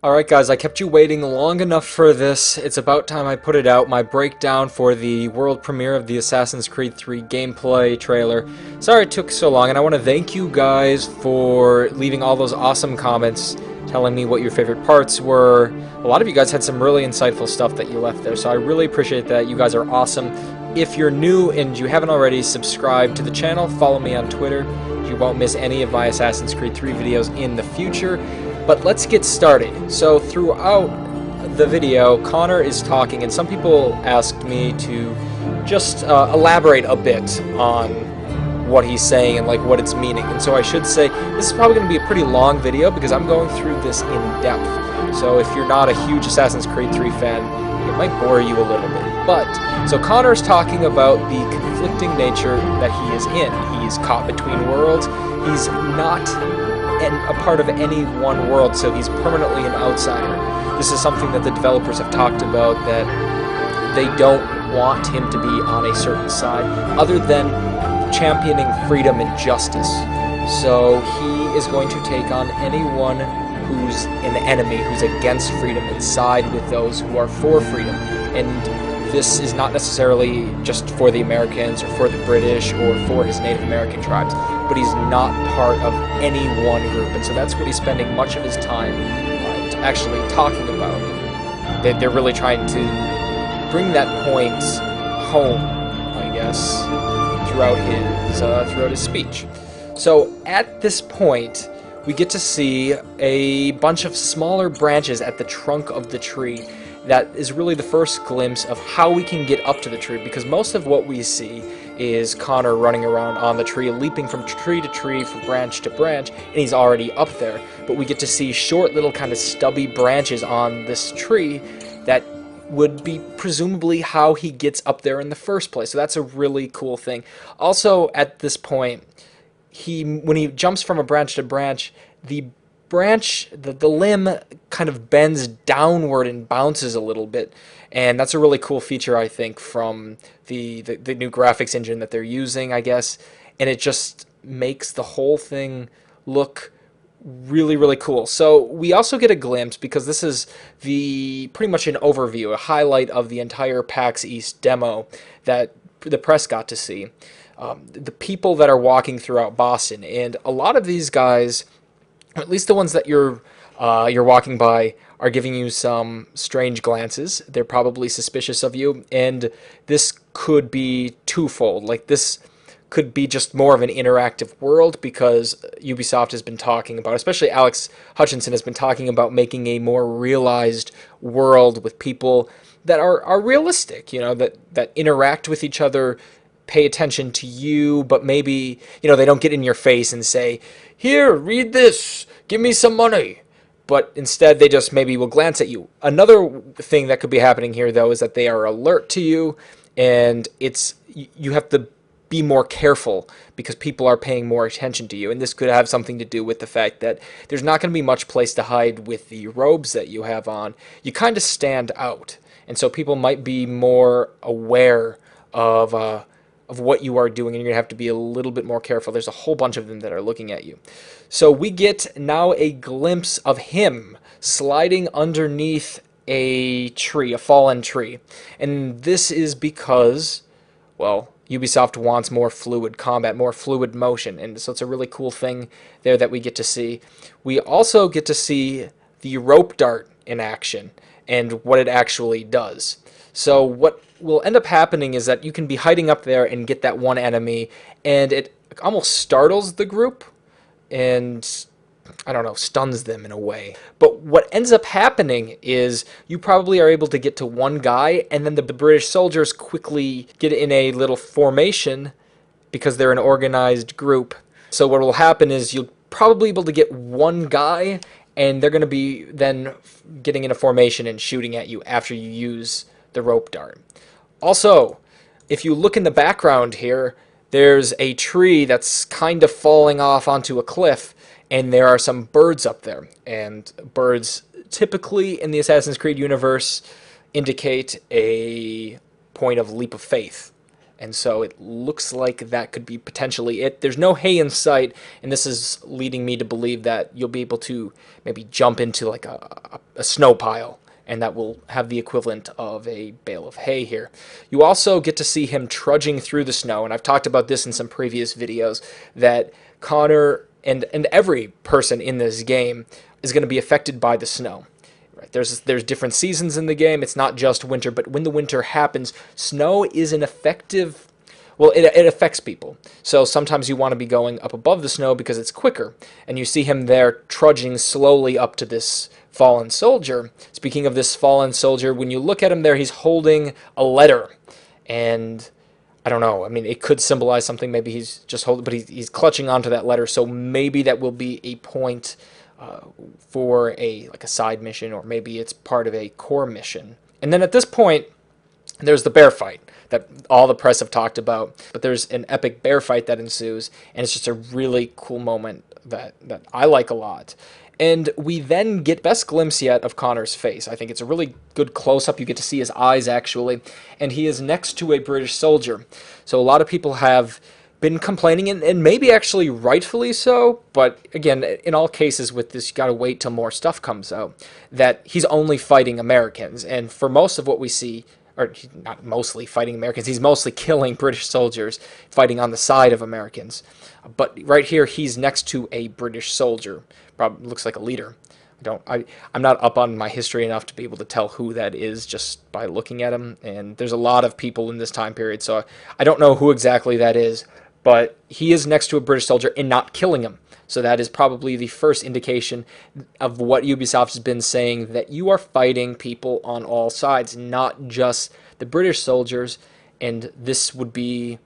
Alright guys, I kept you waiting long enough for this. It's about time I put it out, my breakdown for the world premiere of the Assassin's Creed 3 gameplay trailer. Sorry it took so long, and I want to thank you guys for leaving all those awesome comments, telling me what your favorite parts were. A lot of you guys had some really insightful stuff that you left there, so I really appreciate that. You guys are awesome. If you're new and you haven't already subscribed to the channel, follow me on Twitter. You won't miss any of my Assassin's Creed 3 videos in the future. But let's get started. So throughout the video, Connor is talking, and some people asked me to just elaborate a bit on what he's saying and like what it's meaning. And so I should say this is probably going to be a pretty long video because I'm going through this in depth. So if you're not a huge Assassin's Creed 3 fan, it might bore you a little bit. But so Connor's talking about the conflicting nature that he is in. He's caught between worlds. He's not a part of any one world, so he's permanently an outsider. This is something that the developers have talked about, that they don't want him to be on a certain side other than championing freedom and justice. So he is going to take on anyone who's an enemy, who's against freedom, and side with those who are for freedom. And this is not necessarily just for the Americans or for the British or for his Native American tribes, but he's not part of any one group, and so that's what he's spending much of his time actually talking about. They're really trying to bring that point home, I guess, throughout his speech. So at this point, we get to see a bunch of smaller branches at the trunk of the tree. That is really the first glimpse of how we can get up to the tree, because most of what we see is Connor running around on the tree, leaping from tree to tree, from branch to branch, and he's already up there. But we get to see short little kind of stubby branches on this tree that would be presumably how he gets up there in the first place. So that's a really cool thing. Also, at this point, when he jumps from a branch to branch, the limb kind of bends downward and bounces a little bit, and that's a really cool feature, I think, from the new graphics engine that they're using, I guess, and it just makes the whole thing look really, really cool. So we also get a glimpse, because this is pretty much an overview, a highlight of the entire PAX East demo that the press got to see. The people that are walking throughout Boston, and a lot of these guys, at least the ones that you're walking by, are giving you some strange glances. They're probably suspicious of you, and this could be twofold. Like, this could be just more of an interactive world, because Ubisoft has been talking about, especially Alex Hutchinson has been talking about making a more realized world with people that are realistic, you know, that interact with each other, pay attention to you, but maybe, you know, they don't get in your face and say, "Here, read this, give me some money." But instead, they just maybe will glance at you. Another thing that could be happening here, though, is that they are alert to you, and you have to be more careful because people are paying more attention to you. And this could have something to do with the fact that there's not going to be much place to hide with the robes that you have on. You kind of stand out, and so people might be more aware of what you are doing, and you're going to have to be a little bit more careful. There's a whole bunch of them that are looking at you. So we get now a glimpse of him sliding underneath a tree, a fallen tree. And this is because, well, Ubisoft wants more fluid combat, more fluid motion, and so it's a really cool thing there that we get to see. We also get to see the rope dart in action and what it actually does. So what will end up happening is that you can be hiding up there and get that one enemy, and it almost startles the group and, I don't know, stuns them in a way. But what ends up happening is you probably are able to get to one guy, and then the British soldiers quickly get in a little formation because they're an organized group. So what will happen is you'll probably be able to get one guy, and they're going to be then getting in a formation and shooting at you after you use the rope dart. Also, if you look in the background here, there's a tree that's kind of falling off onto a cliff, and there are some birds up there. And birds typically in the Assassin's Creed universe indicate a point of leap of faith. And so it looks like that could be potentially it. There's no hay in sight, and this is leading me to believe that you'll be able to maybe jump into like a snow pile, and that will have the equivalent of a bale of hay here. You also get to see him trudging through the snow, and I've talked about this in some previous videos, that Connor and every person in this game is going to be affected by the snow. Right? There's different seasons in the game. It's not just winter, but when the winter happens, snow is an effective... Well, it affects people. So sometimes you want to be going up above the snow because it's quicker. And you see him there trudging slowly up to this fallen soldier. Speaking of this fallen soldier, when you look at him there, he's holding a letter. And I don't know. I mean, it could symbolize something. Maybe he's just holding, but he's clutching onto that letter. So maybe that will be a point for a side mission, or maybe it's part of a core mission. And then at this point, there's the bear fight that all the press have talked about, but there's an epic bear fight that ensues, and it's just a really cool moment that I like a lot. And we then get best glimpse yet of Connor's face. I think it's a really good close-up. You get to see his eyes, actually, and he is next to a British soldier. So a lot of people have been complaining, and maybe actually rightfully so, but again, in all cases with this, you gotta wait till more stuff comes out, that he's only fighting Americans. And for most of what we see, or not mostly fighting Americans, he's mostly killing British soldiers, fighting on the side of Americans. But right here, he's next to a British soldier. Probably looks like a leader. I'm not up on my history enough to be able to tell who that is just by looking at him. And there's a lot of people in this time period, so I don't know who exactly that is. But he is next to a British soldier and not killing him. So that is probably the first indication of what Ubisoft has been saying, that you are fighting people on all sides, not just the British soldiers. And this would be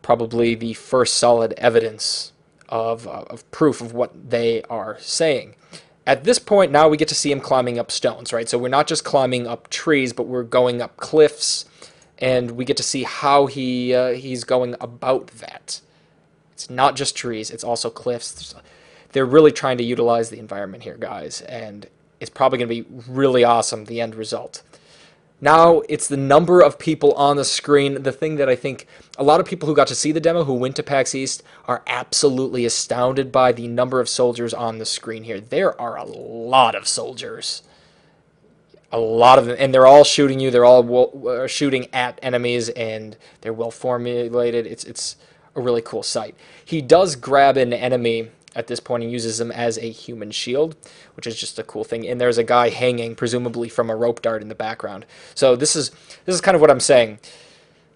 probably the first solid evidence of proof of what they are saying. At this point, now we get to see him climbing up stones, right? So we're not just climbing up trees, but we're going up cliffs. And we get to see how he's going about that. It's not just trees, it's also cliffs. They're really trying to utilize the environment here, guys, and it's probably going to be really awesome, the end result. Now, it's the number of people on the screen. The thing that I think a lot of people who got to see the demo, who went to PAX East, are absolutely astounded by the number of soldiers on the screen here. There are a lot of soldiers. A lot of them, and they're all shooting you. They're all shooting at enemies, and they're well formulated. It's a really cool sight. He does grab an enemy at this point and uses them as a human shield, which is just a cool thing. And there's a guy hanging, presumably from a rope dart in the background. So this is kind of what I'm saying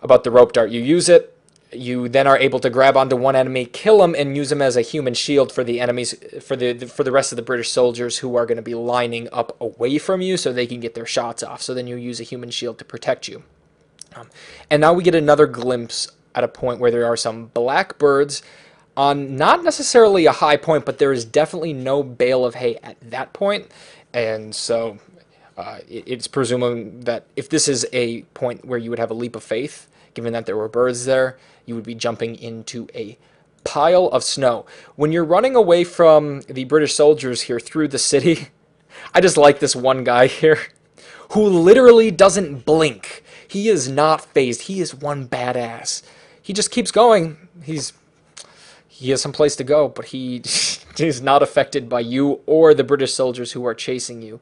about the rope dart. You use it. You then are able to grab onto one enemy, kill him, and use him as a human shield for the enemies, for the rest of the British soldiers who are going to be lining up away from you so they can get their shots off. So then you use a human shield to protect you. And now we get another glimpse at a point where there are some blackbirds on not necessarily a high point, but there is definitely no bale of hay at that point. And so it's presuming that if this is a point where you would have a leap of faith, given that there were birds there, you would be jumping into a pile of snow. When you're running away from the British soldiers here through the city, I just like this one guy here who literally doesn't blink. He is not phased. He is one badass. He just keeps going. He has some place to go, but he is not affected by you or the British soldiers who are chasing you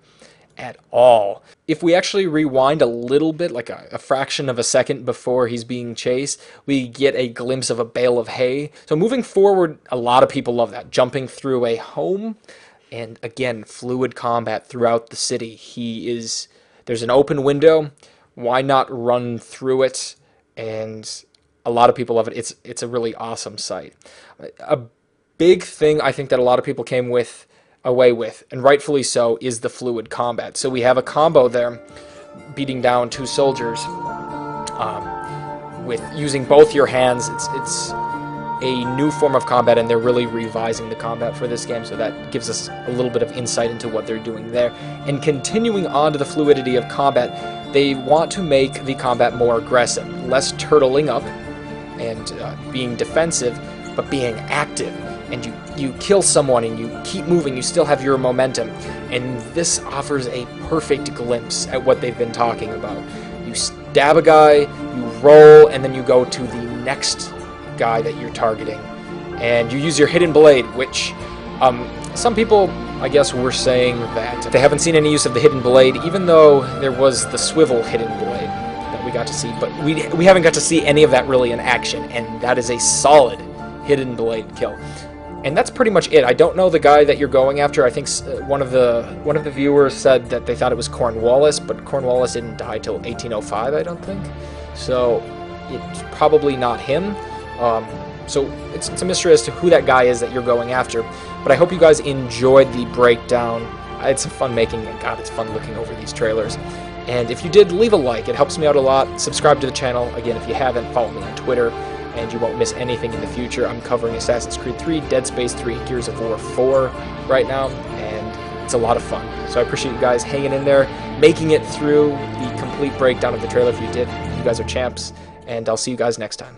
at all. If we actually rewind a little bit, like a fraction of a second before he's being chased, we get a glimpse of a bale of hay. So moving forward, a lot of people love that. Jumping through a home, and again, fluid combat throughout the city. There's an open window. Why not run through it? And a lot of people love it. It's a really awesome sight. A big thing I think that a lot of people came away with, and rightfully so, is the fluid combat. So we have a combo there, beating down two soldiers with using both your hands. It's a new form of combat, and they're really revising the combat for this game, so that gives us a little bit of insight into what they're doing there. And continuing on to the fluidity of combat, they want to make the combat more aggressive, less turtling up and being defensive, but being active. And you kill someone and you keep moving, you still have your momentum. And this offers a perfect glimpse at what they've been talking about. dab a guy, you roll, and then you go to the next guy that you're targeting. And you use your hidden blade, which some people, I guess, were saying that they haven't seen any use of the hidden blade, even though there was the swivel hidden blade that we got to see. But we haven't got to see any of that really in action, and that is a solid hidden blade kill. And that's pretty much it. I don't know the guy that you're going after. I think one of the viewers said that they thought it was Cornwallis, but Cornwallis didn't die till 1805, I don't think. So it's probably not him. So it's a mystery as to who that guy is that you're going after. But I hope you guys enjoyed the breakdown. I had some fun making it. God, it's fun looking over these trailers. And if you did, leave a like. It helps me out a lot. Subscribe to the channel. Again, if you haven't, follow me on Twitter, and you won't miss anything in the future. I'm covering Assassin's Creed 3, Dead Space 3, Gears of War 4 right now, and it's a lot of fun. So I appreciate you guys hanging in there, making it through the complete breakdown of the trailer. If you did, you guys are champs, and I'll see you guys next time.